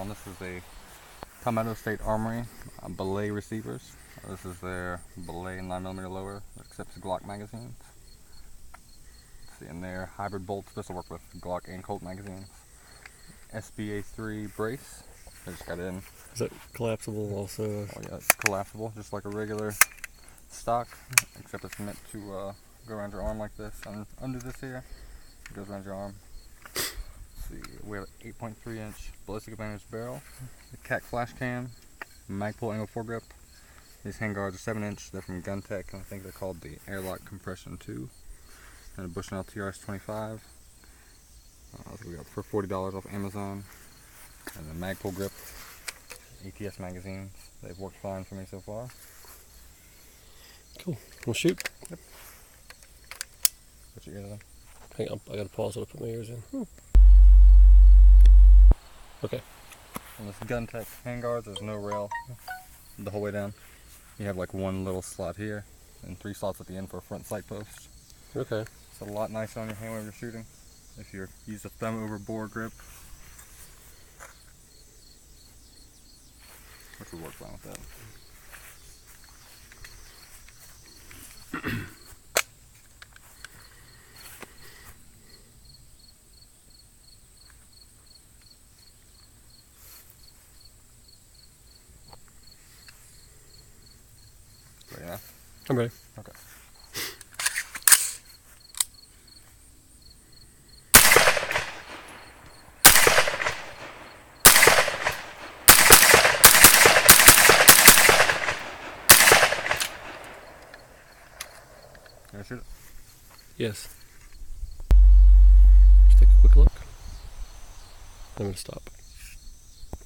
on. This is a Palmetto State Armory billet receivers. This is their billet 9mm lower that accepts Glock magazines. See, and their hybrid bolts. This will work with Glock and Colt magazines. SBA3 brace. I just got in. Is that collapsible also? Oh yeah, it's collapsible, just like a regular stock, except it's meant to go around your arm like this. And under this here, it goes around your arm. Let's see, we have an 8.3 inch Ballistic Advantage barrel, the KAK Flash Can, Magpul angle foregrip. These handguards are 7 inch. They're from Guntec, and I think they're called the Air-Lok compression 2. And a Bushnell TRS-25. So we got for $40 off Amazon. And the Magpul grip, ATS magazines. They've worked fine for me so far. Cool. We'll shoot. Yep. Put your ears in. Hang on, I gotta pause it to put my ears in. Okay. On this Guntec handguards, there's no rail the whole way down. You have like one little slot here and 3 slots at the end for a front sight post. Okay. It's a lot nicer on your hand when you're shooting if you use a thumb over bore grip, which would work fine with that. So yeah. I'm ready. Okay. Can I shoot it? Yes. Just take a quick look. I'm gonna stop.